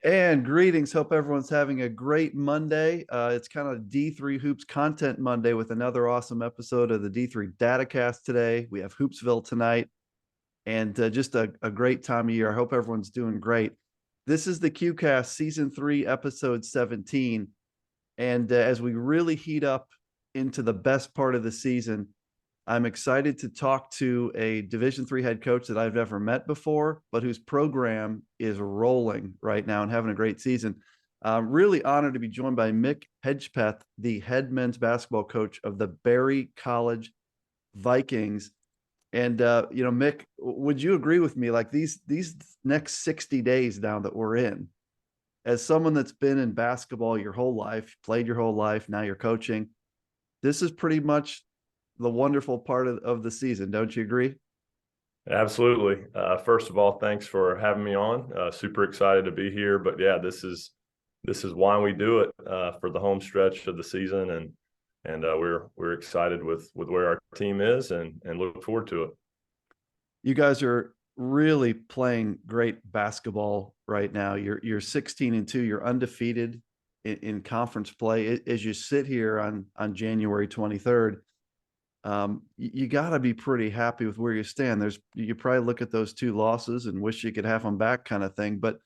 And greetings. Hope everyone's having a great Monday. It's kind of D3 Hoops Content Monday with another awesome episode of the D3 Datacast today. We have Hoopsville tonight and just a great time of year. I hope everyone's doing great. This is the QCast Season 3, Episode 17. And as we really heat up into the best part of the season, I'm excited to talk to a Division III head coach that I've never met before, but whose program is rolling right now and having a great season. Really honored to be joined by Mick Hedgepeth, the head men's basketball coach of the Barry College Vikings. And Mick, would you agree with me? Like these next 60 days now that we're in, as someone that's been in basketball your whole life, played your whole life, now you're coaching, this is pretty much the wonderful part of the season. Don't you agree? Absolutely. First of all, thanks for having me on. Super excited to be here. But yeah, this is why we do it for the home stretch of the season, and we're excited with where our team is and look forward to it. You guys are really playing great basketball right now. You're 16-2. You're undefeated in conference play. As you sit here on January 23rd, you got to be pretty happy with where you stand. You probably look at those two losses and wish you could have them back, kind of thing. But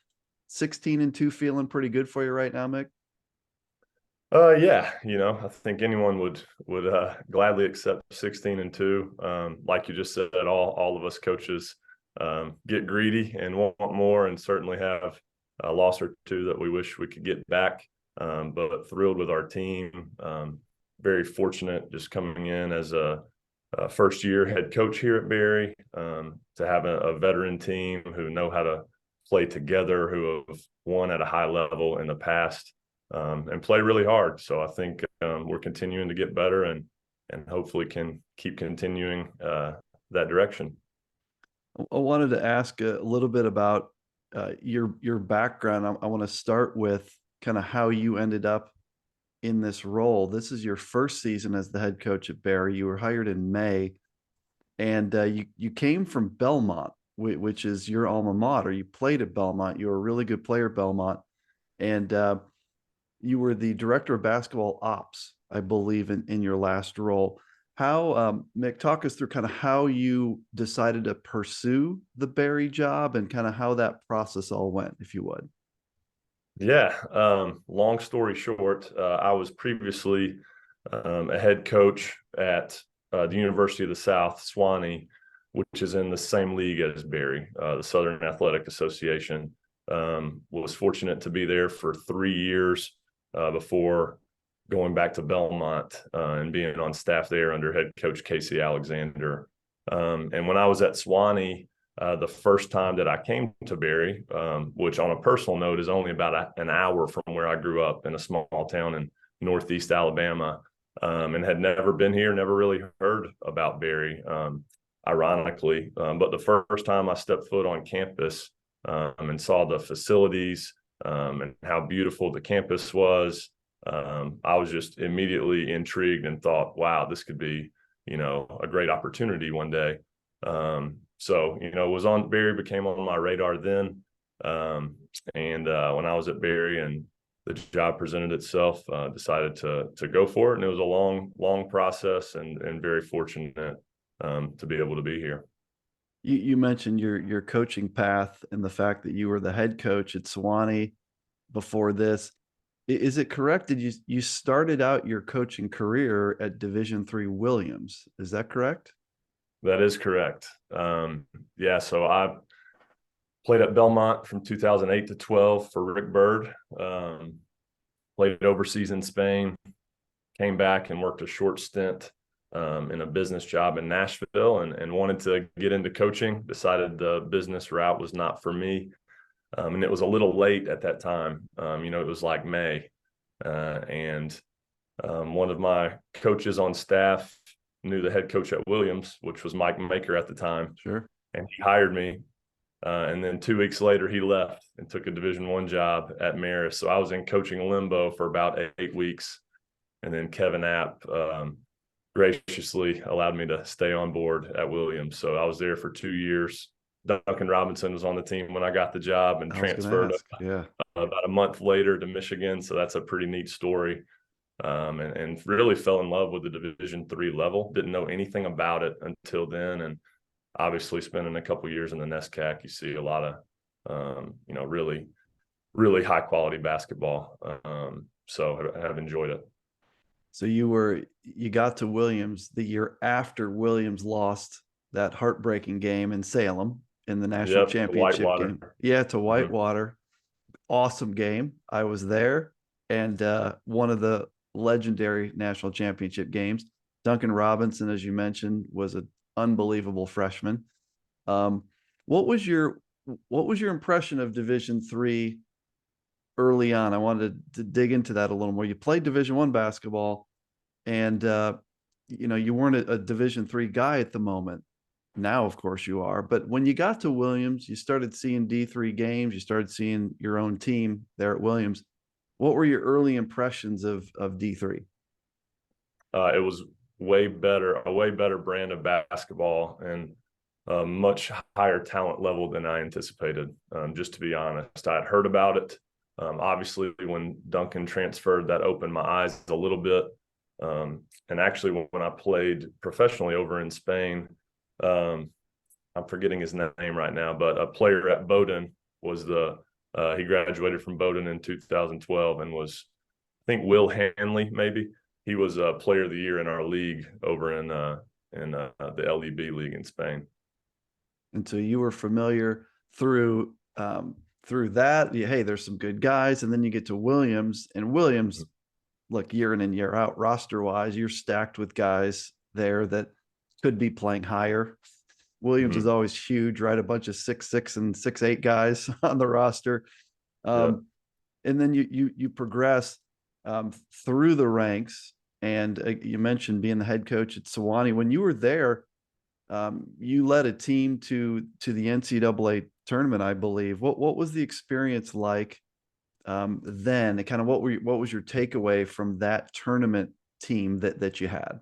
16-2 feeling pretty good for you right now, Mick? Yeah, I think anyone would gladly accept 16-2. Like you just said, all of us coaches get greedy and want more, and certainly have a loss or two that we wish we could get back. But thrilled with our team. Very fortunate just coming in as a first year head coach here at Barry, to have a veteran team who know how to play together, who have won at a high level in the past, and play really hard. So I think we're continuing to get better and hopefully can keep continuing that direction. I wanted to ask a little bit about your background. I want to start with kind of how you ended up in this role. This is your first season as the head coach at Barry. You were hired in May, and you came from Belmont, which is your alma mater. You played at Belmont. You were a really good player at Belmont, and you were the director of basketball ops, I believe, in your last role. How, Mick, talk us through kind of how you decided to pursue the Barry job and kind of how that process all went, if you would. Yeah. Long story short, I was previously a head coach at the University of the South, Sewanee, which is in the same league as Barry, the Southern Athletic Association. Was fortunate to be there for 3 years before going back to Belmont and being on staff there under head coach Casey Alexander. And when I was at Sewanee, the first time that I came to Barry, which on a personal note is only about an hour from where I grew up in a small town in Northeast Alabama, and had never been here, never really heard about Barry, ironically. But the first time I stepped foot on campus and saw the facilities and how beautiful the campus was, I was just immediately intrigued and thought, wow, this could be, a great opportunity one day. So, Barry became on my radar then. And when I was at Barry and the job presented itself, decided to go for it. And it was a long process and very fortunate to be able to be here. You mentioned your coaching path and the fact that you were the head coach at Sewanee before this. Is it correct that you started out your coaching career at Division III Williams? Is that correct? That is correct. Yeah, so I played at Belmont from 2008 to 12 for Rick Bird. Played overseas in Spain, came back and worked a short stint in a business job in Nashville, and wanted to get into coaching. Decided the business route was not for me. And it was a little late at that time. It was like May. And one of my coaches on staff knew the head coach at Williams, which was Mike Maker at the time. Sure. And he hired me. And then 2 weeks later, he left and took a Division I job at Marist. So I was in coaching limbo for about 8 weeks. And then Kevin App graciously allowed me to stay on board at Williams. So I was there for 2 years, Duncan Robinson was on the team when I got the job and I was going to transferred ask. Yeah. about a month later to Michigan. So that's a pretty neat story. And really fell in love with the Division III level. Didn't know anything about it until then. And obviously spending a couple years in the NESCAC, you see a lot of, really, really high quality basketball. So I have enjoyed it. So you got to Williams the year after Williams lost that heartbreaking game in Salem in the national Yep, the championship game. Whitewater. Yeah, to Mm-hmm. Whitewater. Awesome game. I was there, and one of the legendary national championship games. Duncan Robinson, as you mentioned, was an unbelievable freshman. Um, what was your impression of Division III early on? I wanted to dig into that a little more. You played Division I basketball, and you weren't a Division III guy at the moment. Now, of course, you are. But when you got to Williams, you started seeing D3 games. You started seeing your own team there at Williams. What were your early impressions of D3? It was a way better brand of basketball and a much higher talent level than I anticipated. Just to be honest, I'd heard about it. Obviously, when Duncan transferred, that opened my eyes a little bit. And actually, when I played professionally over in Spain, I'm forgetting his name right now, but a player at Bowdoin was he graduated from Bowdoin in 2012 and was, I think, Will Hanley, maybe. He was a player of the year in our league over in the LEB league in Spain. And so you were familiar through that. Hey, there's some good guys, and then you get to Williams, and Williams, look, year in and year out, roster wise, you're stacked with guys there that could be playing higher. Williams is Mm-hmm. always huge, right? A bunch of 6'6" and 6'8" guys on the roster. Yeah. And then you progress through the ranks. And you mentioned being the head coach at Sewanee. When you were there, you led a team to the NCAA tournament, I believe. What was the experience like then? And kind of what was your takeaway from that tournament team that you had?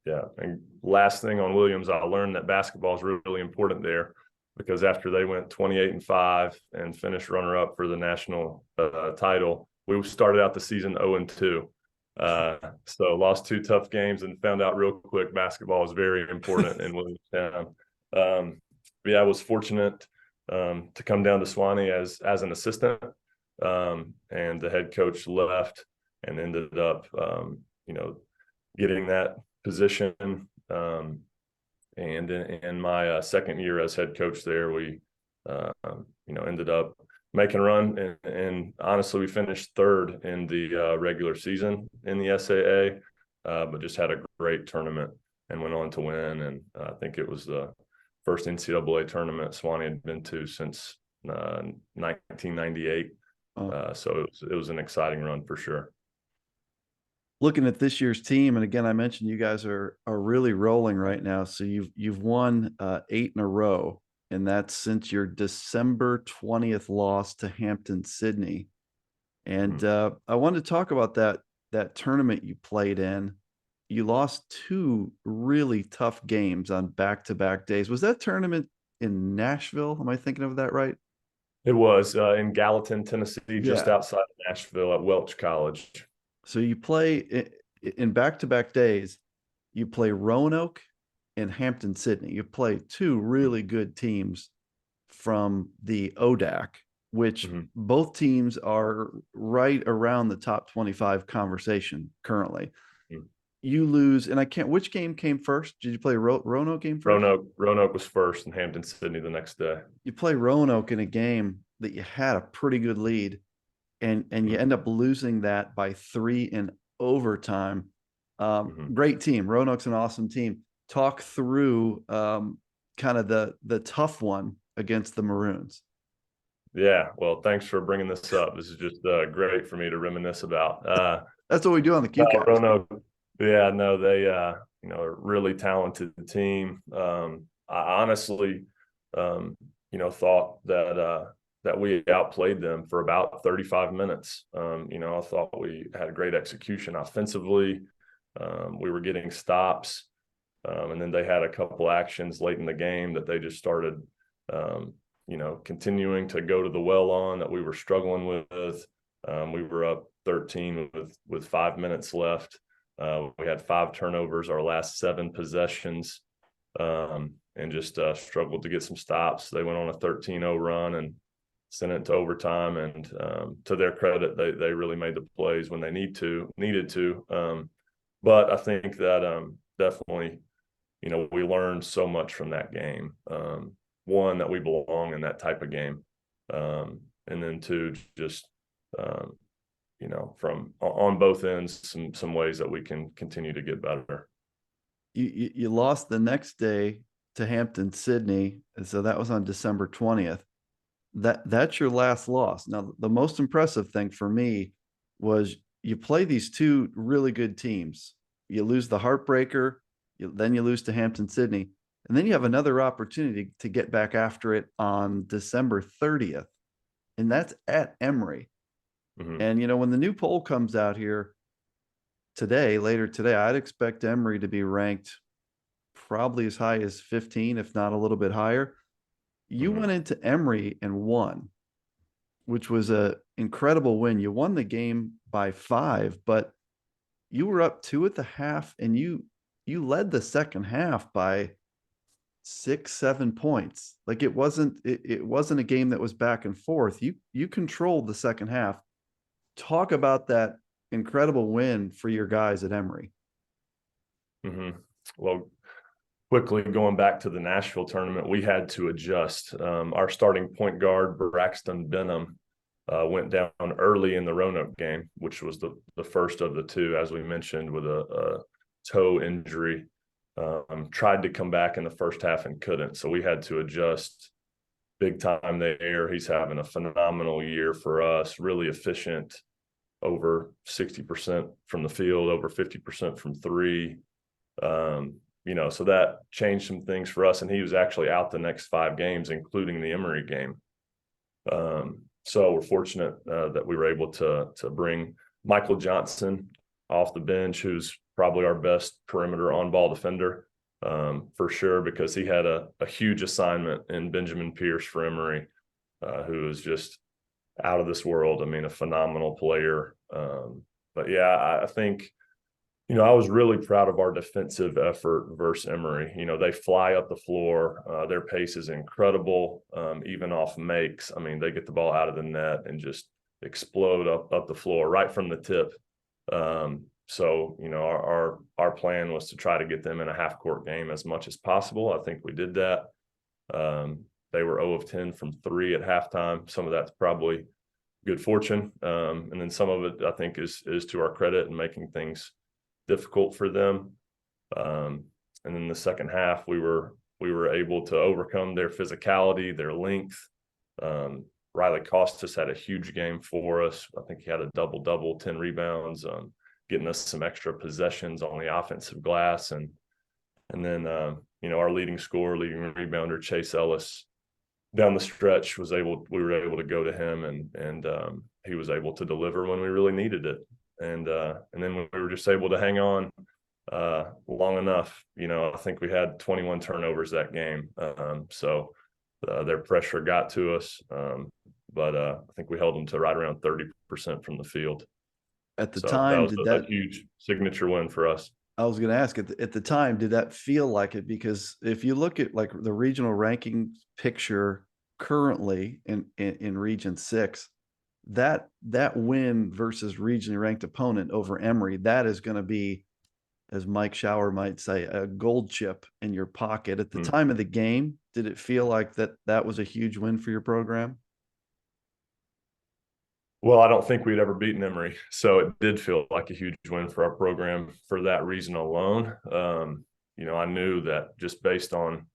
Yeah. And last thing on Williams, I learned that basketball is really, really important there, because after they went 28-5 and finished runner up for the national title, we started out the season 0-2. So lost 2 tough games and found out real quick basketball is very important in Williamstown. I was fortunate to come down to Sewanee as an assistant, and the head coach left and ended up, getting that position. And in my second year as head coach there, we, ended up making a run. And honestly, we finished third in the regular season in the SAA, but just had a great tournament and went on to win. And I think it was the first NCAA tournament Sewanee had been to since 1998. So it was an exciting run for sure. Looking at this year's team, and again, I mentioned you guys are really rolling right now. So you've won 8 in a row, and that's since your December 20th loss to Hampden-Sydney. And I wanted to talk about that tournament you played in. You lost 2 really tough games on back-to-back days. Was that tournament in Nashville? Am I thinking of that right? It was in Gallatin, Tennessee, just Yeah. outside of Nashville at Welch College. So you play in back-to-back days, you play Roanoke and Hampden-Sydney. You play 2 really good teams from the ODAC, which both teams are right around the top 25 conversation currently. You lose, and which game came first? Did you play Roanoke game first? Roanoke was first and Hampden-Sydney the next day. You play Roanoke in a game that you had a pretty good lead, and you end up losing that by 3 in overtime. Great team. Roanoke's an awesome team. Talk through kind of the tough one against the Maroons. Yeah, well, thanks for bringing this up. This is just great for me to reminisce about. That's what we do on the QCast. Roanoke, yeah, no, they are a really talented team. I honestly, thought that we outplayed them for about 35 minutes. I thought we had a great execution offensively. We were getting stops, and then they had a couple actions late in the game that they just started continuing to go to the well on that we were struggling with. We were up 13 with 5 minutes left. We had 5 turnovers our last 7 possessions, and just struggled to get some stops. They went on a 13-0 run and sent it to overtime. And to their credit, they really made the plays when they needed to. But I think that definitely, we learned so much from that game. One, that we belong in that type of game, and then two, just from on both ends, some ways that we can continue to get better. You lost the next day to Hampden-Sydney, and so that was on December 20th. That's your last loss. Now, the most impressive thing for me was you play these 2 really good teams. You lose the heartbreaker, then you lose to Hampden-Sydney, and then you have another opportunity to get back after it on December 30th, and that's at Emory. Mm-hmm. And when the new poll comes out here later today, I'd expect Emory to be ranked probably as high as 15, if not a little bit higher. You Mm-hmm. went into Emory and won, which was a incredible win. You won the game by 5, but you were up 2 at the half, and you led the second half by 6-7 points. Like it wasn't a game that was back and forth. You controlled the second half. Talk about that incredible win for your guys at Emory. Mm-hmm. Well, quickly going back to the Nashville tournament, we had to adjust. Our starting point guard, Braxton Benham, went down early in the Roanoke game, which was the first of the 2, as we mentioned, with a toe injury. Tried to come back in the first half and couldn't. So we had to adjust big time there. He's having a phenomenal year for us, really efficient, over 60% from the field, over 50% from 3. So that changed some things for us. And he was actually out the next 5 games, including the Emory game. So we're fortunate that we were able to bring Michael Johnson off the bench, who's probably our best perimeter on-ball defender, for sure, because he had a huge assignment in Benjamin Pierce for Emory, who is just out of this world. I mean, a phenomenal player. But yeah, I think, I was really proud of our defensive effort versus Emory. They fly up the floor. Their pace is incredible, even off makes. I mean, they get the ball out of the net and just explode up the floor right from the tip. So, our plan was to try to get them in a half-court game as much as possible. I think we did that. They were 0 of 10 from 3 at halftime. Some of that's probably good fortune. And then some of it, I think, is to our credit and making things difficult for them. And then the second half, we were able to overcome their physicality, their length. Riley Costas had a huge game for us. I think he had a double-double, 10 rebounds, getting us some extra possessions on the offensive glass. And then, our leading scorer, leading rebounder, Chase Ellis, down the stretch we were able to go to him, and he was able to deliver when we really needed it. And then we were just able to hang on long enough. I think we had 21 turnovers that game. So their pressure got to us. But I think we held them to right around 30% from the field. At the So that time, was a huge signature win for us. I was going to ask at the time, did that feel like it? Because if you look at like the regional ranking picture currently in Region 6, that win versus regionally ranked opponent over Emory, that is going to be, as Mike Schauer might say, a gold chip in your pocket. At the time of the game, did it feel like that was a huge win for your program? Well, I don't think we'd ever beaten Emory, so it did feel like a huge win for our program for that reason alone. I knew that just based on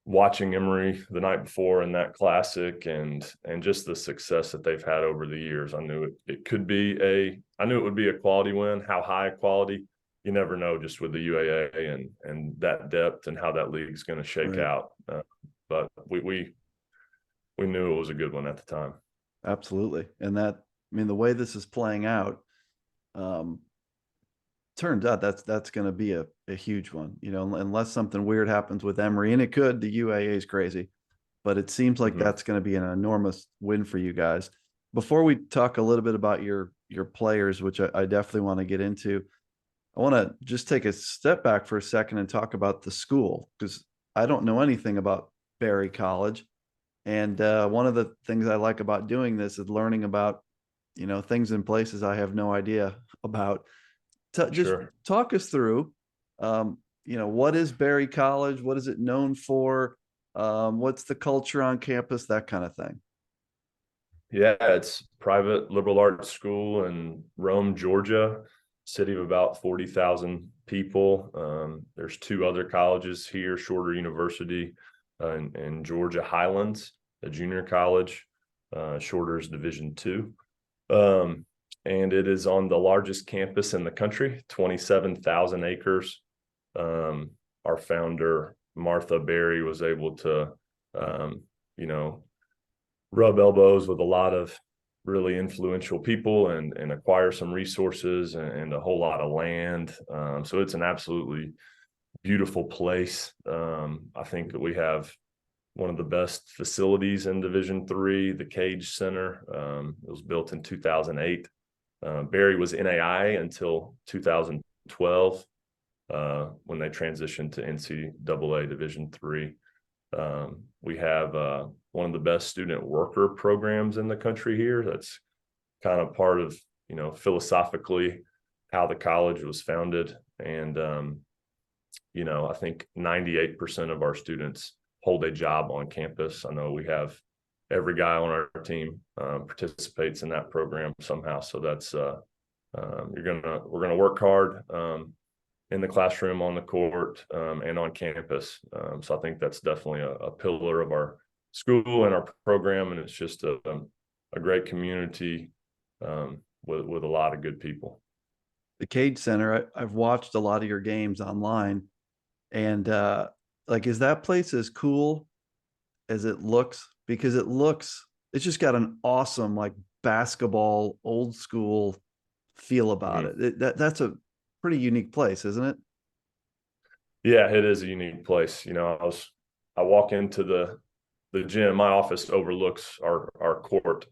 watching Emory the night before in that classic and just the success that they've had over the years, I knew it would be a quality win. How high quality, you never know, just with the UAA and that depth and how that league's going to shake out. But we knew it was a good one at the time. Absolutely. And the way this is playing out, turns out that's going to be a huge one, unless something weird happens with Emory, and it could. The UAA is crazy. but it seems like Mhm. that's going to be an enormous win for you guys. Before we talk a little bit about your players, which I definitely want to get into, I want to just take a step back for a second and talk about the school because I don't know anything about Barry College. And one of the things I like about doing this is learning about, things in places I have no idea about. Just Sure. talk us through, what is Barry College? What is it known for? What's the culture on campus? That kind of thing. Yeah, it's private liberal arts school in Rome, Georgia, city of about 40,000 people. There's two other colleges here, Shorter University in Georgia Highlands, a junior college. Shorter's Division II. And it is on the largest campus in the country, 27,000 acres. Um, our founder, Martha Berry, was able to, you know, rub elbows with a lot of really influential people and acquire some resources and a whole lot of land. So it's an absolutely beautiful place. I think that we have one of the best facilities in Division III, the Cage Center. It was built in 2008. Barry was NAI until 2012 when they transitioned to NCAA Division III. We have one of the best student worker programs in the country here. That's kind of part of, philosophically how the college was founded. And, I think 98% of our students hold a job on campus. I know we have every guy on our team participates in that program somehow. So that's, we're going to work hard in the classroom, on the court, and on campus. So I think that's definitely a pillar of our school and our program, and it's just a great community with a lot of good people. The Cage Center, I've watched a lot of your games online, and like, is that place as cool as it looks? Because it's just got an awesome like basketball old school feel about Mhm. it. That's a pretty unique place, isn't it? Yeah, it is a unique place. I walk into the gym. My office overlooks our court,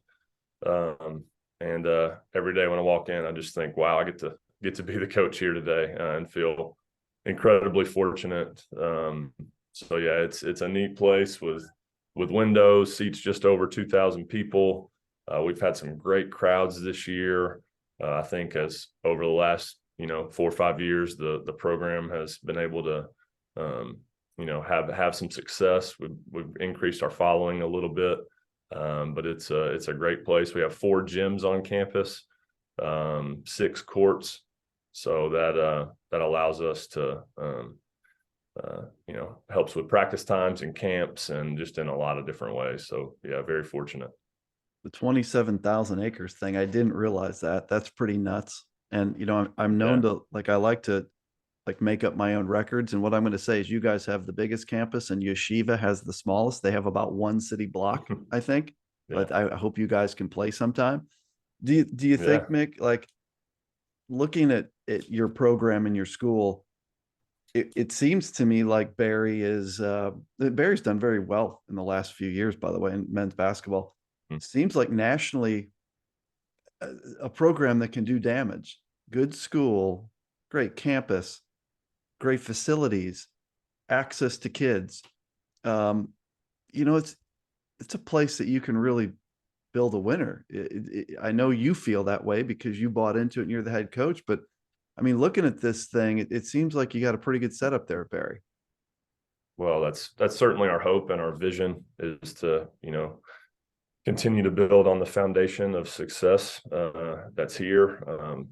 um, and every day when I walk in, I just think, wow, I get to be the coach here today, and feel incredibly fortunate. So yeah, it's a neat place with windows, seats just over 2,000 people. We've had some great crowds this year. I think as over the last 4 or 5 years, the program has been able to have some success. We've increased our following a little bit, but it's a great place. We have 4 gyms on campus, 6 courts, so that allows us to helps with practice times and camps and just in a lot of different ways. So yeah, very fortunate. The 27,000 acres thing, I didn't realize that. That's pretty nuts. And I'm known Yeah. to like I like to like make up my own records. And what I'm going to say is you guys have the biggest campus and Yeshiva has the smallest. They have about one city block, I think. Yeah. But I hope you guys can play sometime. Do you Yeah. think, Mick, like looking at your program in your school, it seems to me like Barry's done very well in the last few years, by the way, in men's basketball. Seems like nationally a program that can do damage. Good school, great campus, great facilities, access to kids. Um, it's a place that you can really build a winner. I know you feel that way because you bought into it and you're the head coach, but I mean, looking at this thing, it seems like you got a pretty good setup there, Barry. Well, that's certainly our hope and our vision is to, continue to build on the foundation of success that's here.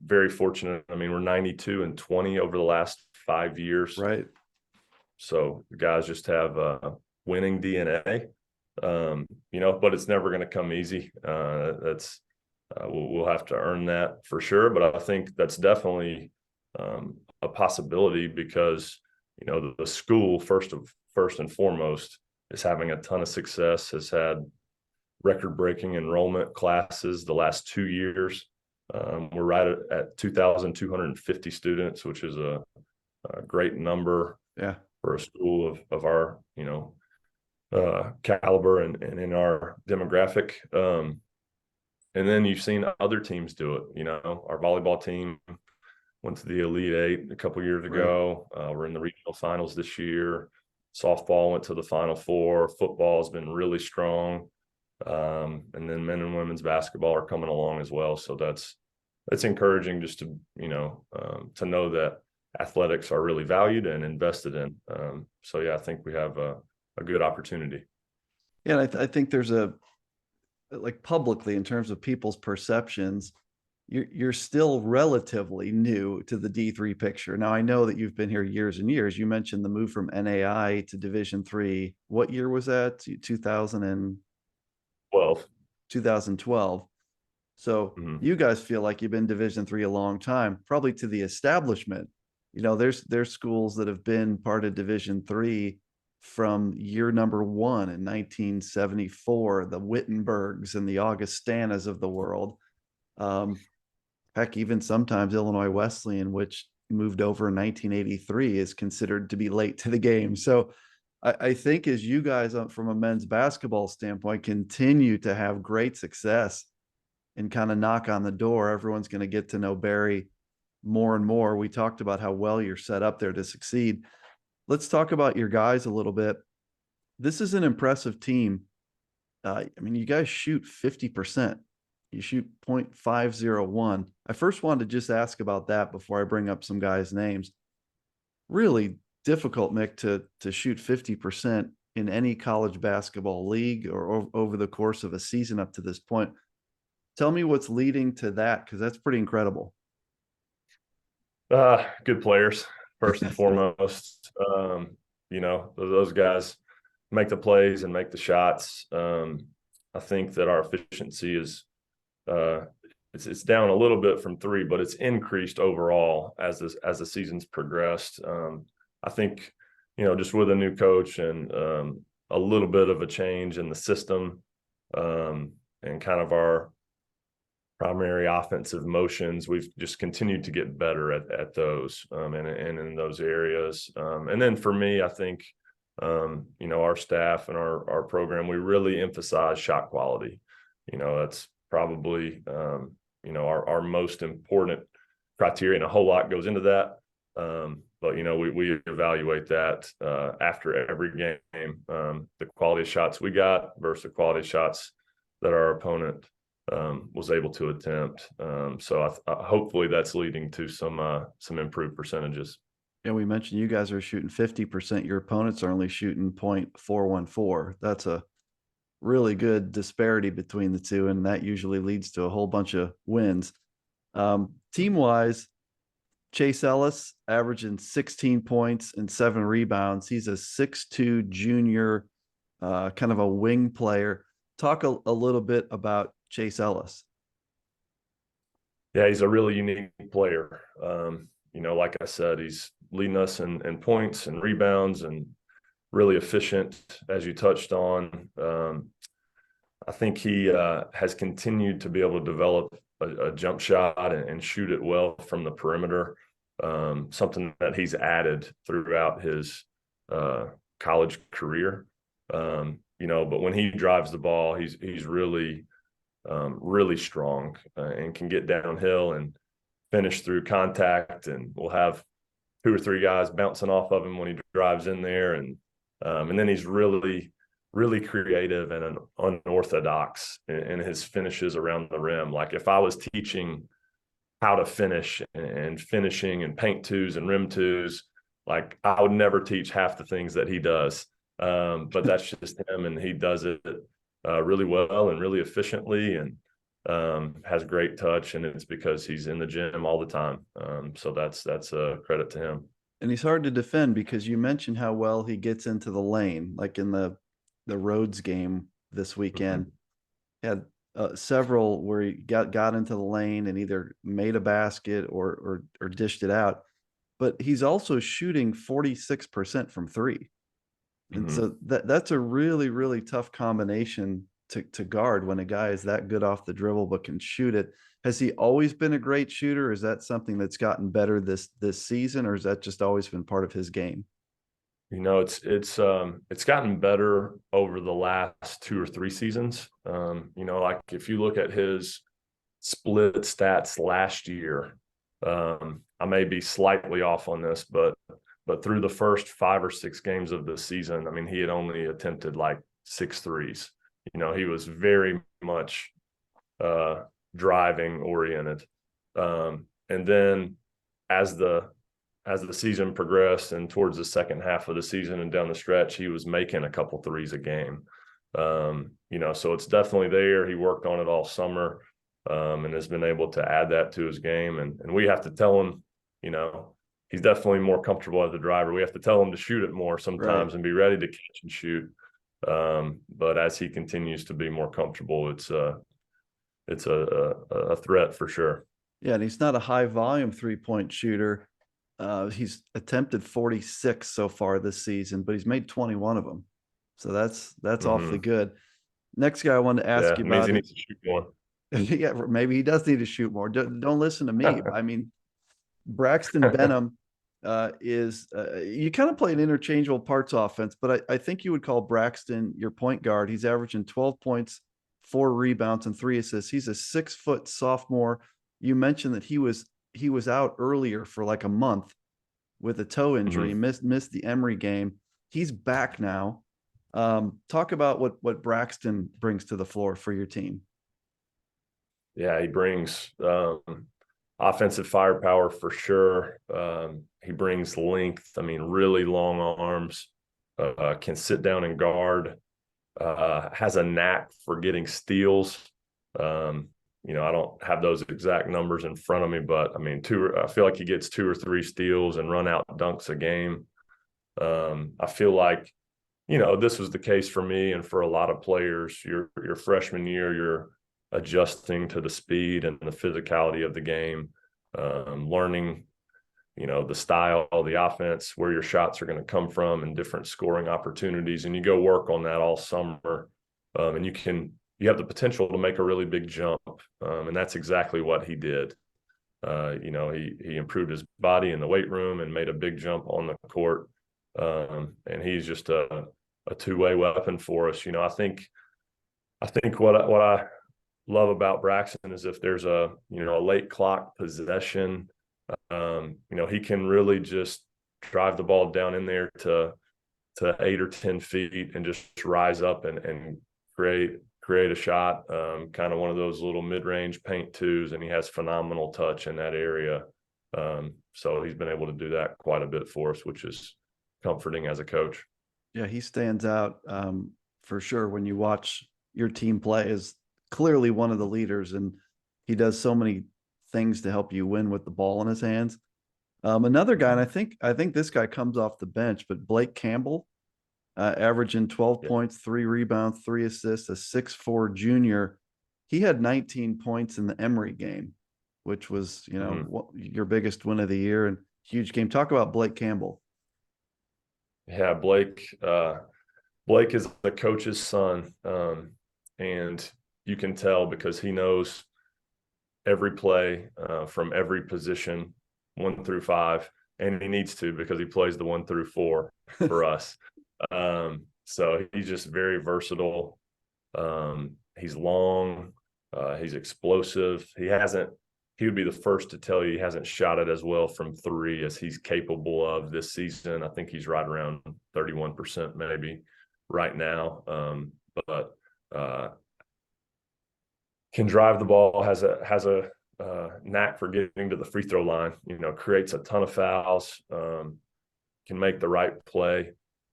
Very fortunate. I mean, we're 92-20 over the last 5 years. Right. So the guys just have winning DNA, but it's never going to come easy. That's we'll have to earn that for sure. But I think that's definitely a possibility because the school first and foremost is having a ton of success. Has had record-breaking enrollment classes the last 2 years. We're right at 2,250 students, which is a great number Yeah. for a school of our caliber and in our demographic. And then you've seen other teams do it. Our volleyball team went to the Elite Eight a couple years Right. ago. We're in the regional finals this year. Softball went to the Final Four. Football has been really strong. And then men and women's basketball are coming along as well. So that's encouraging just to know that athletics are really valued and invested in. So yeah, I think we have a good opportunity. Yeah, and I think there's like publicly in terms of people's perceptions, you're still relatively new to the D3 picture. Now I know that you've been here years and years. You mentioned the move from NAI to Division 3. What year was that? 2000 and 12. 2012. So Mm-hmm. you guys feel like you've been Division 3 a long time, probably to the establishment. There's schools that have been part of Division 3 from year number one in 1974, the Wittenbergs and the Augustanas of the world. Um, Heck, even sometimes Illinois Wesleyan, which moved over in 1983, is considered to be late to the game. So I think as you guys, from a men's basketball standpoint, continue to have great success and kind of knock on the door, everyone's going to get to know Barry more and more. We talked about how well you're set up there to succeed. Let's talk about your guys a little bit. This is an impressive team. You guys shoot 50%. You shoot .501. I first wanted to just ask about that before I bring up some guys' names. Really difficult, Mick, to shoot 50% in any college basketball league or over the course of a season up to this point. Tell me what's leading to that, because that's pretty incredible. Good players, first and foremost. Those guys make the plays and make the shots. I think that our efficiency is it's down a little bit from three, but it's increased overall as the season's progressed. I think just with a new coach and a little bit of a change in the system and kind of our primary offensive motions, we've just continued to get better at those and in those areas. And then for me, I think our staff and our program, we really emphasize shot quality. That's probably our most important criteria, and a whole lot goes into that. But we evaluate that after every game, the quality of shots we got versus the quality of shots that our opponent was able to attempt. So hopefully that's leading to some improved percentages. Yeah, we mentioned you guys are shooting 50%. Your opponents are only shooting .414. That's a really good disparity between the two, and that usually leads to a whole bunch of wins. Team wise, Chase Ellis averaging 16 points and 7 rebounds. He's a 6'2 junior, kind of a wing player. Talk a little bit about Chase Ellis. Yeah, he's a really unique player. Like I said, he's leading us in points and rebounds and really efficient, as you touched on. I think he has continued to be able to develop a jump shot and shoot it well from the perimeter, something that he's added throughout his college career. But when he drives the ball, he's really strong and can get downhill and finish through contact, and we'll have 2 or 3 guys bouncing off of him when he drives in there, and then he's really creative and unorthodox in his finishes around the rim. Like if I was teaching how to finish and finishing and paint twos and rim twos, like I would never teach half the things that he does. But that's just him, and he does it really well and really efficiently, and has great touch, and it's because he's in the gym all the time. So that's a credit to him. And he's hard to defend because you mentioned how well he gets into the lane, like in the Rhodes game this weekend. Mm-hmm. Had several where he got into the lane and either made a basket or dished it out. But he's also shooting 46% from three. And Mm-hmm. so that's a really, really tough combination to guard when a guy is that good off the dribble but can shoot it. Has he always been a great shooter? Or is that something that's gotten better this season, or has that just always been part of his game? It's gotten better over the last 2 or 3 seasons. Like if you look at his split stats last year, I may be slightly off on this, but through the first 5 or 6 games of the season, I mean, he had only attempted like 6 threes. He was very much driving oriented. And then as the season progressed and towards the second half of the season and down the stretch, he was making a couple threes a game. So it's definitely there. He worked on it all summer, and has been able to add that to his game. And we have to tell him, he's definitely more comfortable as a driver. We have to tell him to shoot it more Right. sometimes and be ready to catch and shoot. But as he continues to be more comfortable, it's a threat for sure. Yeah, and he's not a high volume 3-point shooter. He's attempted 46 so far this season, but he's made 21 of them. So that's awfully Mm-hmm. good. Next guy I wanted to ask Yeah, you it means about he is needs to shoot more. yeah, maybe he does need to shoot more. Don't listen to me. I mean, Braxton Benham is you kind of play an interchangeable parts offense, but I think you would call Braxton your point guard. He's averaging 12 points, 4 rebounds, and 3 assists. He's a 6-foot sophomore. You mentioned that he was out earlier for like a month with a toe injury. Mm-hmm. Missed the Emory game. He's back now. Talk about what Braxton brings to the floor for your team. Yeah, he brings offensive firepower for sure. He brings length. I mean, really long arms. Can sit down and guard. Has a knack for getting steals. I don't have those exact numbers in front of me, but I mean, I feel like he gets 2 or 3 steals and run out dunks a game. I feel like, this was the case for me and for a lot of players. Your freshman year, you're adjusting to the speed and the physicality of the game, learning, the style, the offense, where your shots are going to come from, and different scoring opportunities. And you go work on that all summer, and you have the potential to make a really big jump, and that's exactly what he did. He improved his body in the weight room and made a big jump on the court, and he's just a two-way weapon for us. I think what I love about Braxton is if there's a late clock possession, he can really just drive the ball down in there to 8 or 10 feet and just rise up and create a shot, kind of one of those little mid-range paint twos, and he has phenomenal touch in that area. So he's been able to do that quite a bit for us, which is comforting as a coach. Yeah, he stands out for sure when you watch your team play. Is clearly one of the leaders, and he does so many things to help you win with the ball in his hands. Another guy, and I think this guy comes off the bench, but Blake Campbell, averaging 12 Yeah. points, 3 rebounds, 3 assists, a 6'4" junior. He had 19 points in the Emory game, which was your biggest win of the year and huge game. Talk about Blake Campbell. Yeah, Blake is the coach's son, and you can tell because he knows every play, from every position, 1 through 5, and he needs to because he plays the 1 through 4 for us. So he's just very versatile. He's long, he's explosive. He would be the first to tell you he hasn't shot it as well from 3 as he's capable of this season. I think he's right around 31% maybe right now. But can drive the ball, has a knack for getting to the free throw line, creates a ton of fouls, can make the right play.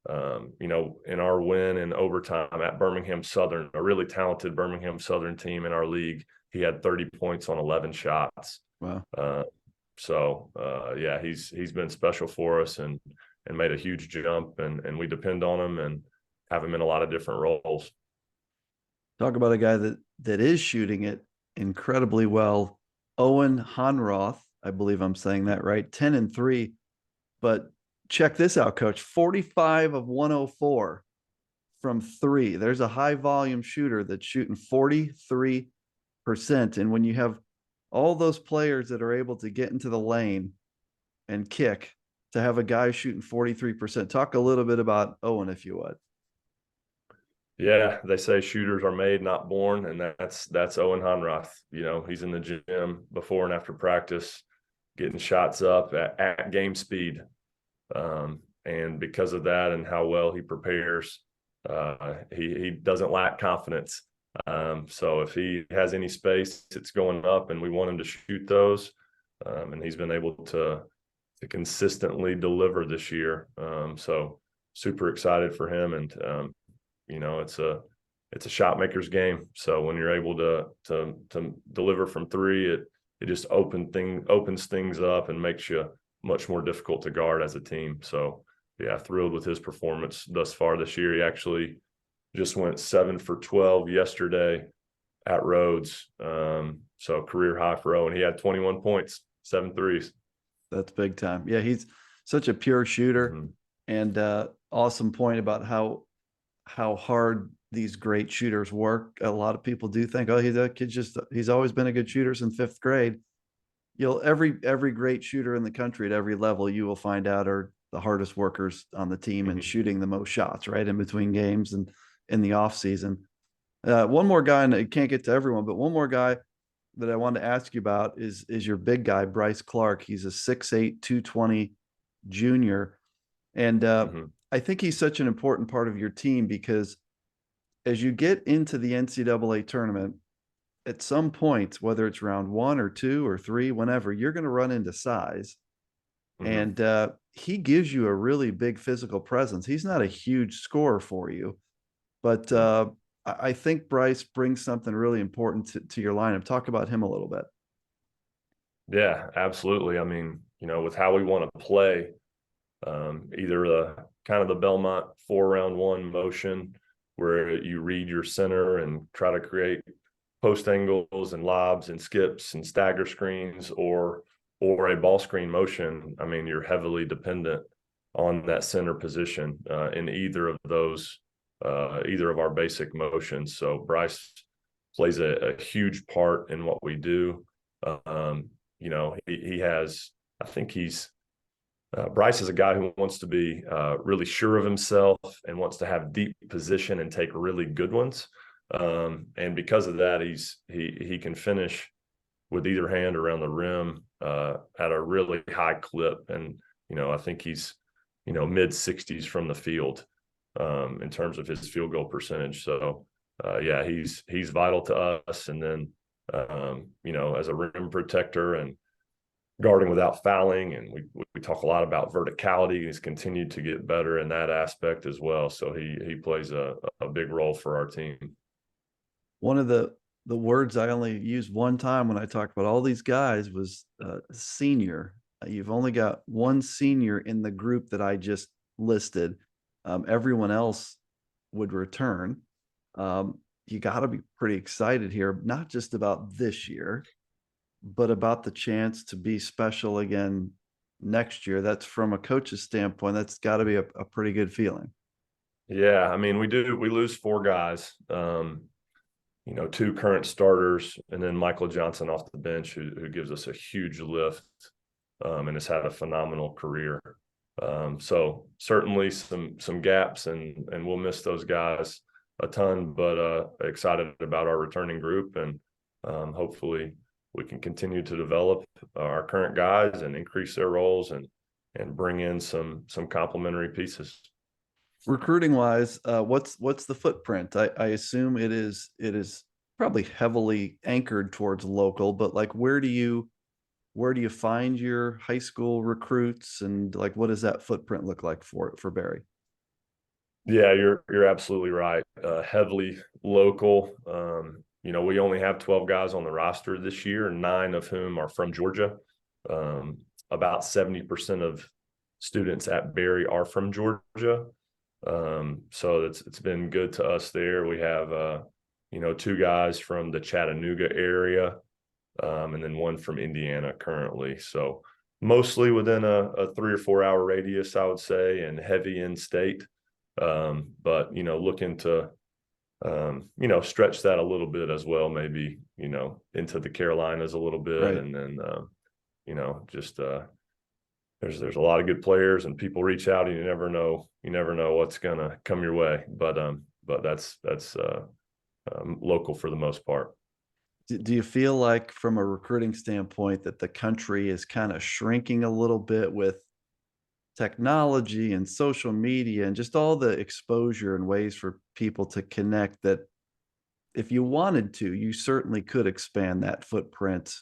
In our win in overtime at Birmingham Southern, a really talented Birmingham Southern team in our league, he had 30 points on 11 shots. Wow. Yeah, he's been special for us and made a huge jump, and we depend on him and have him in a lot of different roles. Talk about a guy that is shooting it incredibly well. Owen Honroth, I believe I'm saying that right, 10-3. But check this out, coach. 45 of 104 from 3. There's a high volume shooter that's shooting 43%. And when you have all those players that are able to get into the lane and kick, to have a guy shooting 43%. Talk a little bit about Owen, if you would. Yeah, they say shooters are made, not born, and that's Owen Honroth. You know, he's in the gym before and after practice, getting shots up at game speed. And because of that and how well he prepares, he doesn't lack confidence. So if he has any space, it's going up, and we want him to shoot those. And he's been able to consistently deliver this year. So super excited for him, and you know, it's a shot maker's game. So when you're able to deliver from three, it just opens things up and makes you much more difficult to guard as a team. So yeah, thrilled with his performance thus far this year. He actually just went 7 for 12 yesterday at Rhodes. So career high for Owen. He had 21 points, 7 threes. That's big time. Yeah, he's such a pure shooter. Mm-hmm. And awesome point about how hard these great shooters work. A lot of people do think, oh, he's always been a good shooter since fifth grade. Every great shooter in the country at every level, you will find out, are the hardest workers on the team and shooting the most shots, right, in between games and in the off season. One more guy, and I can't get to everyone, but one more guy that I wanted to ask you about is your big guy, Bryce Clark. He's a 6'8", 220 junior. And I think he's such an important part of your team because as you get into the NCAA tournament, at some point, whether it's round 1 or 2 or 3, whenever, you're going to run into size. And he gives you a really big physical presence. He's not a huge scorer for you, but I think Bryce brings something really important to your lineup. Talk about him a little bit. Yeah, absolutely. I mean, you know, with how we want to play, either the kind of the Belmont 4-round-1 motion where you read your center and try to create post angles and lobs and skips and stagger screens, or a ball screen motion. I mean, you're heavily dependent on that center position in either of those, either of our basic motions. So Bryce plays a huge part in what we do. You know, he has, I think Bryce is a guy who wants to be really sure of himself and wants to have deep position and take really good ones. And because of that, he can finish with either hand around the rim at a really high clip. And, you know, I think he's, you know, mid 60s from the field in terms of his field goal percentage. So, yeah, he's vital to us. And then, you know, as a rim protector and guarding without fouling, and we talk a lot about verticality. He's continued to get better in that aspect as well. So he plays a big role for our team. One of the words I only used one time when I talked about all these guys was senior. You've only got one senior in the group that I just listed. Everyone else would return. You got to be pretty excited here, not just about this year, but about the chance to be special again next year. That's, from a coach's standpoint, that's got to be a pretty good feeling. Yeah, I mean, we lose 4 guys. You know, 2 current starters, and then Michael Johnson off the bench, who gives us a huge lift and has had a phenomenal career. So certainly some gaps, and we'll miss those guys a ton, but excited about our returning group, and hopefully we can continue to develop our current guys and increase their roles and bring in some complementary pieces. Recruiting wise, what's the footprint? I assume it is probably heavily anchored towards local, but like where do you find your high school recruits, and like what does that footprint look like for Barry? Yeah, you're absolutely right. Heavily local. You know, we only have 12 guys on the roster this year, 9 of whom are from Georgia. About 70% of students at Barry are from Georgia. So it's been good to us there. We have you know, 2 guys from the Chattanooga area, and then 1 from Indiana currently. So mostly within a 3 or 4 hour radius, I would say, and heavy in state. But, you know, looking to, you know, stretch that a little bit as well, maybe, you know, into the Carolinas a little bit. Right. And then, you know, just there's a lot of good players, and people reach out, and you never know what's gonna come your way. But that's local for the most part. Do you feel like, from a recruiting standpoint, that the country is kind of shrinking a little bit with technology and social media and just all the exposure and ways for people to connect, that if you wanted to, you certainly could expand that footprint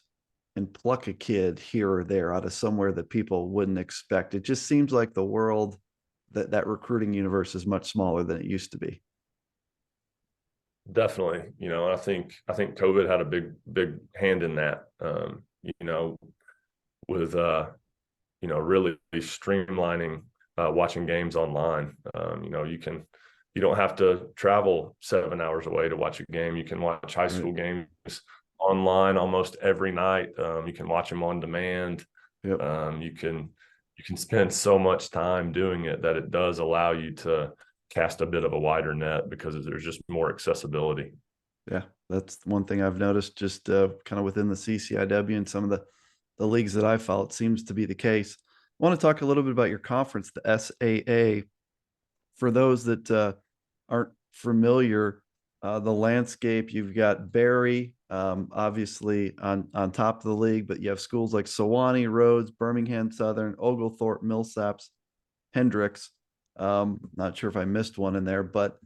and pluck a kid here or there out of somewhere that people wouldn't expect? It just seems like the world, that recruiting universe is much smaller than it used to be. Definitely, I think COVID had a big hand in that. With really streamlining watching games online. You don't have to travel 7 hours away to watch a game. You can watch high Right. school games online almost every night. You can watch them on demand. Yep. You can spend so much time doing it that it does allow you to cast a bit of a wider net because there's just more accessibility. Yeah, that's one thing I've noticed, just kind of within the CCIW and some of the leagues that I follow. It seems to be the case. I want to talk a little bit about your conference, the SAA. For those that aren't familiar, the landscape, you've got Barry, obviously on top of the league, but you have schools like Sewanee, Rhodes, Birmingham Southern, Oglethorpe, Millsaps, Hendricks. Not sure if I missed one in there, but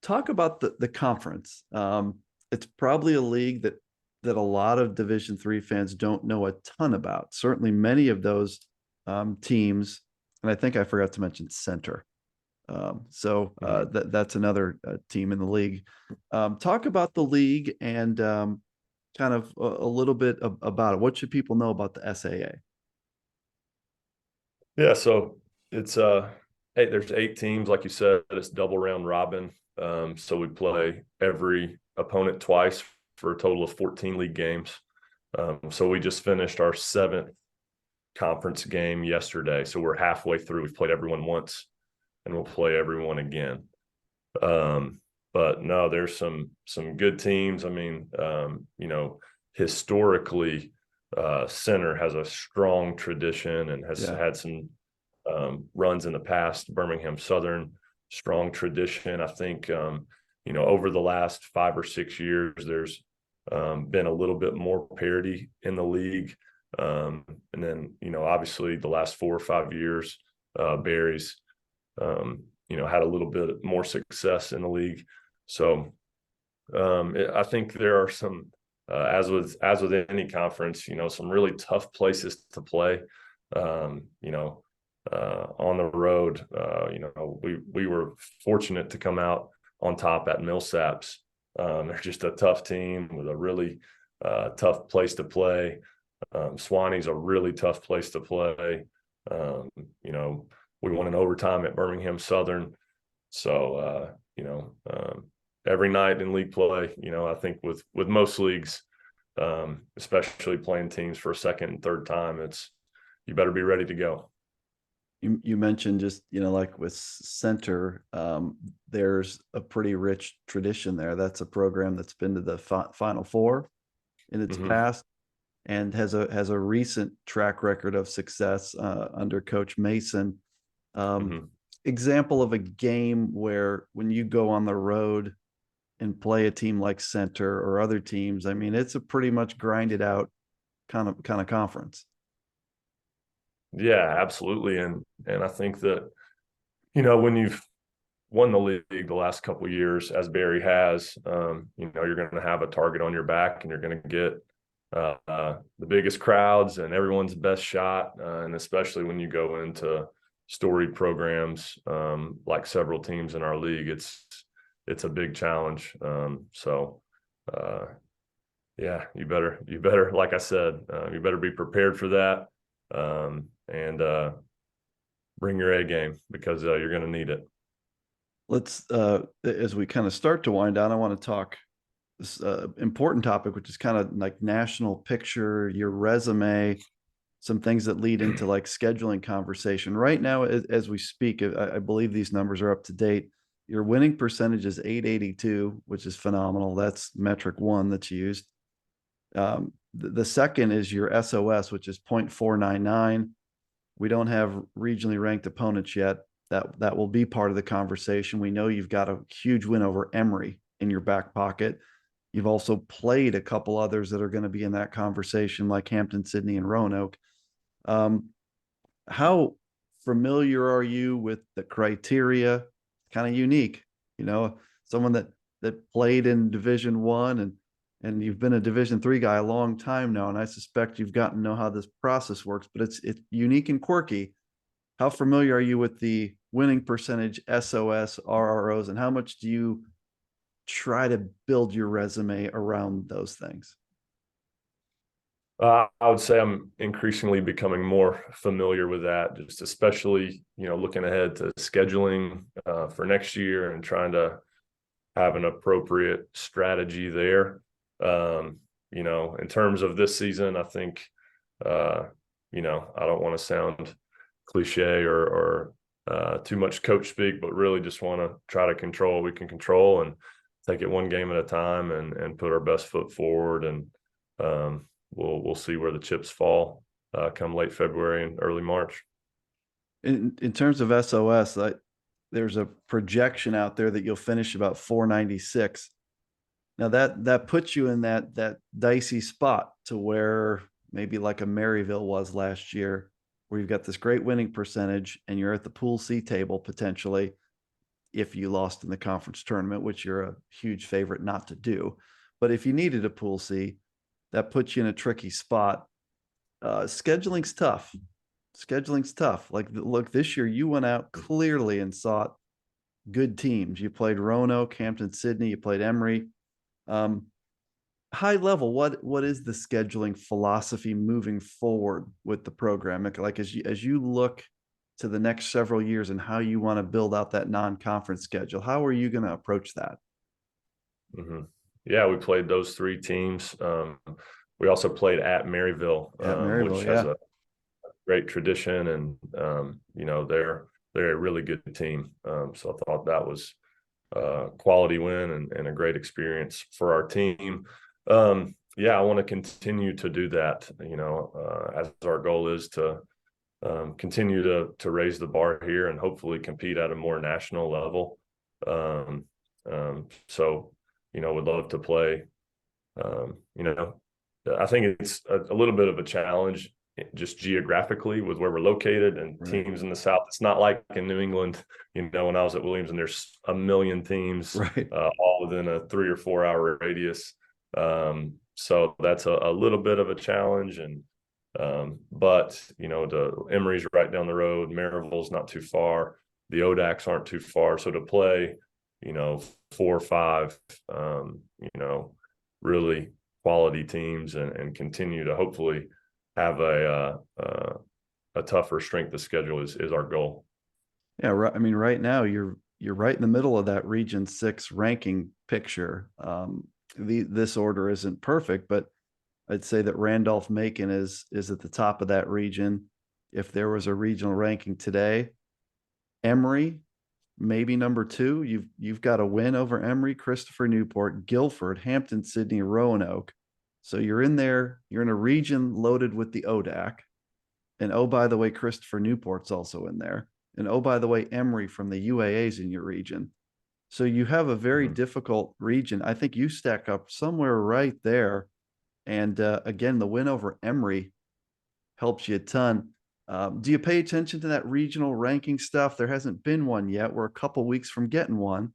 talk about the conference. It's probably a league that a lot of Division III fans don't know a ton about. Certainly, many of those teams, and I think I forgot to mention Center. That's another team in the league. Talk about the league and kind of a little bit about it. What should people know about the SAA? Yeah, so it's hey, there's 8 teams, like you said, it's double round robin. So we play every opponent twice for a total of 14 league games. So we just finished our 7th conference game yesterday. So we're halfway through. We've played everyone once, and we'll play everyone again. But no, there's some good teams. I mean, historically, Center has a strong tradition and has Yeah. had some runs in the past. Birmingham Southern, strong tradition. I think over the last 5 or 6 years, there's been a little bit more parity in the league. And then obviously the last 4 or 5 years, Barry's had a little bit more success in the league. So I think there are some, as with any conference, some really tough places to play. On the road, we were fortunate to come out on top at Millsaps. They're just a tough team with a really tough place to play. Sewanee's a really tough place to play. We won in overtime at Birmingham Southern. So, every night in league play, I think with most leagues, especially playing teams for a second and third time, you better be ready to go. You mentioned, just like with Center, there's a pretty rich tradition there. That's a program that's been to the Final Four in its Mm-hmm. past and has a recent track record of success under Coach Mason. Mm-hmm. Example of a game where, when you go on the road and play a team like Center or other teams, I mean, it's a pretty much grinded out kind of conference. Yeah, absolutely. And I think that, when you've won the league the last couple of years, as Barry has, you're going to have a target on your back, and you're going to get the biggest crowds and everyone's best shot. And especially when you go into storied programs, like several teams in our league, it's a big challenge. Uh, yeah, you better, like I said, you better be prepared for that. And bring your A game, because you're going to need it. Let's as we kind of start to wind down, I want to talk this important topic, which is kind of like national picture, your resume, some things that lead into like scheduling conversation. Right now, as we speak, I believe these numbers are up to date. Your winning percentage is 882, which is phenomenal. That's metric one that's used. The second is your SOS, which is 0.499. We don't have regionally ranked opponents yet. That will be part of the conversation. We know you've got a huge win over Emory in your back pocket. You've also played a couple others that are going to be in that conversation, like Hampden-Sydney and Roanoke. Um, how familiar are you with the criteria? Kind of unique, someone that played in Division 1 and you've been a Division 3 guy a long time now, and I suspect you've gotten to know how this process works, but it's unique and quirky. How familiar are you with the winning percentage, SOS, RROs, and how much do you try to build your resume around those things? I would say I'm increasingly becoming more familiar with that, just especially, looking ahead to scheduling for next year and trying to have an appropriate strategy there. In terms of this season, I think, I don't want to sound cliche or too much coach speak, but really just want to try to control what we can control and take it one game at a time and put our best foot forward. And we'll see where the chips fall come late February and early March. In terms of SOS, there's a projection out there that you'll finish about 496. Now that puts you in that dicey spot to where maybe like a Maryville was last year, where you've got this great winning percentage and you're at the Pool C table potentially if you lost in the conference tournament, which you're a huge favorite not to do. But if you needed a Pool C, that puts you in a tricky spot. Scheduling's tough. Scheduling's tough. Like, look, this year you went out clearly and sought good teams. You played Roanoke, Hampden-Sydney, you played Emory. High level, what is the scheduling philosophy moving forward with the program? Like as you look to the next several years and how you want to build out that non-conference schedule, how are you going to approach that? Mm-hmm. Yeah, we played those three teams. We also played at Maryville, At Maryville, which has yeah. a great tradition, and they're a really good team. So I thought that was a quality win and a great experience for our team. Yeah, I want to continue to do that. As our goal is to continue to raise the bar here and hopefully compete at a more national level. So would love to play. I think it's a little bit of a challenge just geographically with where we're located and Right. teams in the South. It's not like in New England, when I was at Williams and there's a million teams Right. all within a 3 or 4 hour radius. So that's a little bit of a challenge. But the Emory's right down the road, Maryville's not too far, the ODACs aren't too far. So to play, 4 or 5, really quality teams and continue to hopefully have a tougher strength of schedule is our goal. Yeah, right. I mean, right now you're right in the middle of that Region 6 ranking picture. This order isn't perfect, but I'd say that Randolph-Macon is at the top of that region. If there was a regional ranking today, Emory, maybe number 2. You've got a win over Emory, Christopher Newport, Guilford, Hampden-Sydney, Roanoke. So you're in there. You're in a region loaded with the ODAC. And oh, by the way, Christopher Newport's also in there. And oh, by the way, Emory from the UAA's in your region. So you have a very difficult region. I think you stack up somewhere right there. And again, the win over Emory helps you a ton. Do you pay attention to that regional ranking stuff? There hasn't been one yet. We're a couple weeks from getting one.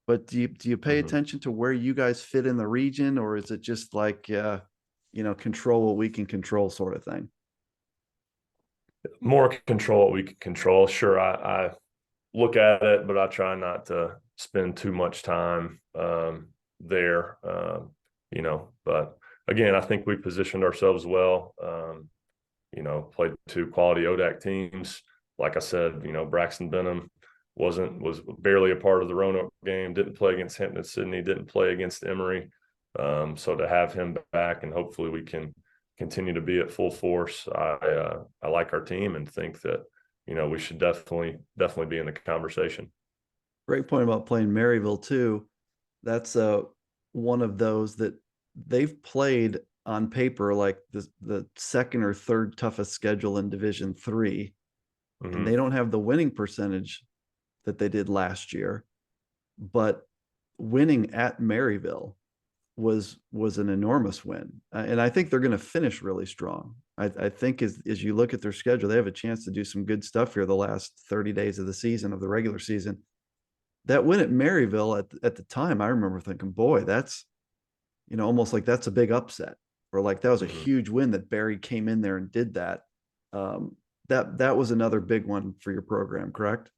But do you pay attention to where you guys fit in the region, or is it just like control what we can control sort of thing? More control what we can control. Sure, I look at it, but I try not to spend too much time there. But again, I think we positioned ourselves well. Played 2 quality ODAC teams. Like I said, Braxton Benham was barely a part of the Roanoke game. Didn't play against Hampden-Sydney. Didn't play against Emory. So to have him back and hopefully we can continue to be at full force. I like our team and think that we should definitely be in the conversation. Great point about playing Maryville too. That's one of those that they've played on paper like the second or third toughest schedule in Division 3. and they Hmm. don't have the winning percentage that they did last year, but winning at Maryville was an enormous win, and I think they're going to finish really strong. I think as you look at their schedule, they have a chance to do some good stuff here the last 30 days of the season, of the regular season. That win at Maryville at the time, I remember thinking, boy, that's, almost like that's a big upset, or like that was a Hmm. huge win that Barry came in there and did that. Um, that was another big one for your program, correct?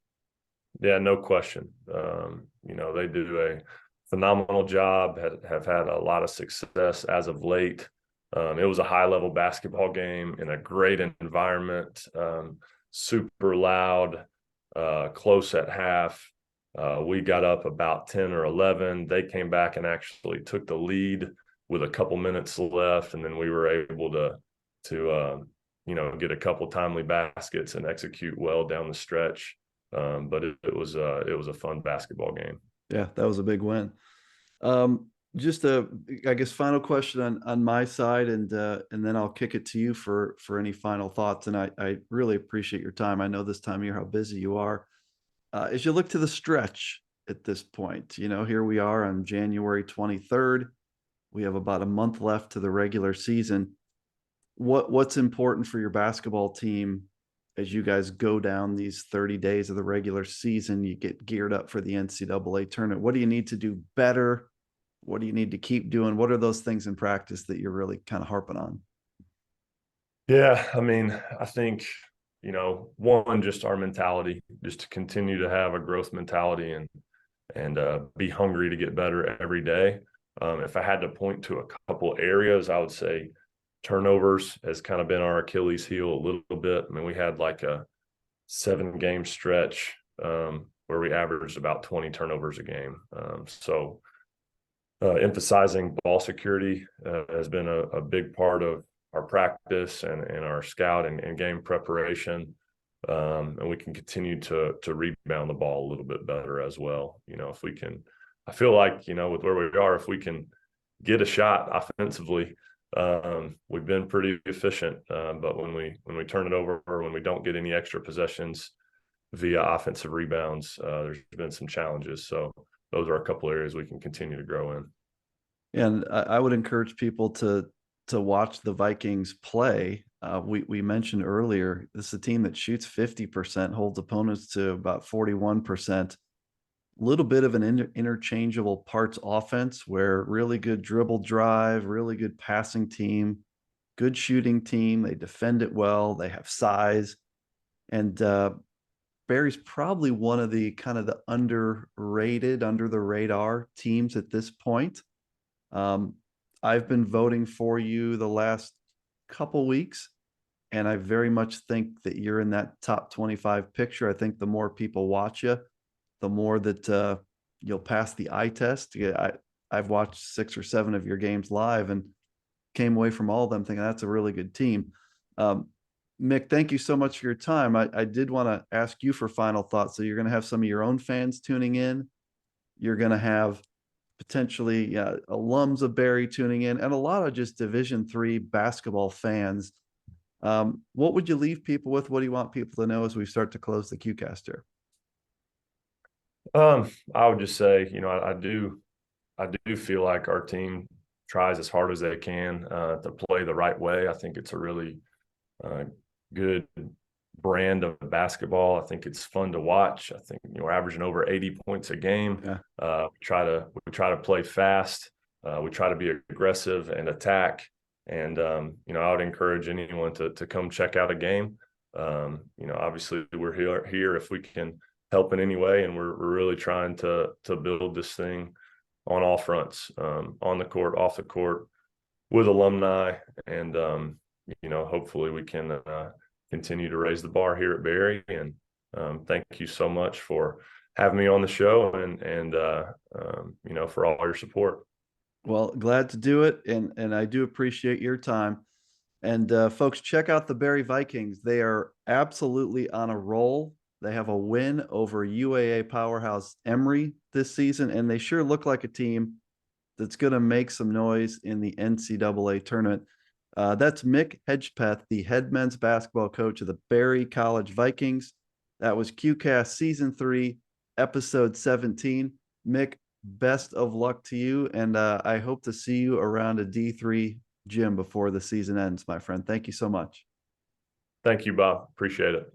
Yeah, no question. They do a phenomenal job, have had a lot of success as of late. It was a high level basketball game in a great environment, super loud, close at half. We got up about 10 or 11. They came back and actually took the lead with a couple minutes left. And then we were able to get a couple timely baskets and execute well down the stretch. But it was a fun basketball game. Yeah, that was a big win. Just a, I guess, final question on my side, and then I'll kick it to you for any final thoughts. And I really appreciate your time. I know this time of year how busy you are. As you look to the stretch at this point, here we are on January 23rd. We have about a month left to the regular season. What's important for your basketball team as you guys go down these 30 days of the regular season? You get geared up for the NCAA tournament. What do you need to do better? What do you need to keep doing? What are those things in practice that you're really kind of harping on? Yeah, I mean, I think one, just our mentality, just to continue to have a growth mentality and be hungry to get better every day. If I had to point to a couple areas, I would say turnovers has kind of been our Achilles heel a little bit. I mean, we had like a 7 game stretch where we averaged about 20 turnovers a game. Emphasizing ball security has been a big part of our practice and our scout and game preparation. And we can continue to rebound the ball a little bit better as well. If we can, I feel like, with where we are, if we can get a shot offensively, we've been pretty efficient. But when we turn it over, or when we don't get any extra possessions via offensive rebounds, there's been some challenges. So those are a couple areas we can continue to grow in. And I would encourage people to watch the Vikings play. We mentioned earlier, this is a team that shoots 50%, holds opponents to about 41%. Little bit of an interchangeable parts offense, where really good dribble drive, really good passing team, good shooting team. They defend it well. They have size. And Barry's probably one of the kind of the underrated, under the radar teams at this point. Um, I've been voting for you the last couple weeks, and I very much think that you're in that top 25 picture. I think the more people watch you, the more that you'll pass the eye test. Yeah, I've watched 6 or 7 of your games live and came away from all of them thinking that's a really good team. Um, Mick, thank you so much for your time. I did want to ask you for final thoughts. So you're going to have some of your own fans tuning in. You're going to have potentially alums of Barry tuning in, and a lot of just Division III basketball fans. What would you leave people with? What do you want people to know as we start to close the QCast here? I would just say, I do feel like our team tries as hard as they can to play the right way. I think it's a really good brand of basketball. I think it's fun to watch. I think we're averaging over 80 points a game. Yeah. We try to play fast. We try to be aggressive and attack. And I would encourage anyone to come check out a game. Obviously we're here if we can help in any way, and we're really trying to build this thing on all fronts, on the court, off the court, with alumni, and hopefully we can continue to raise the bar here at Barry. And thank you so much for having me on the show, and for all your support. Well, glad to do it, and I do appreciate your time. And folks, check out the Barry Vikings. They are absolutely on a roll. They have a win over UAA powerhouse Emory this season, and they sure look like a team that's going to make some noise in the NCAA tournament. That's Mick Hedgepeth, the head men's basketball coach of the Barry College Vikings. That was QCast Season 3, Episode 17. Mick, best of luck to you, and I hope to see you around a D3 gym before the season ends, my friend. Thank you so much. Thank you, Bob. Appreciate it.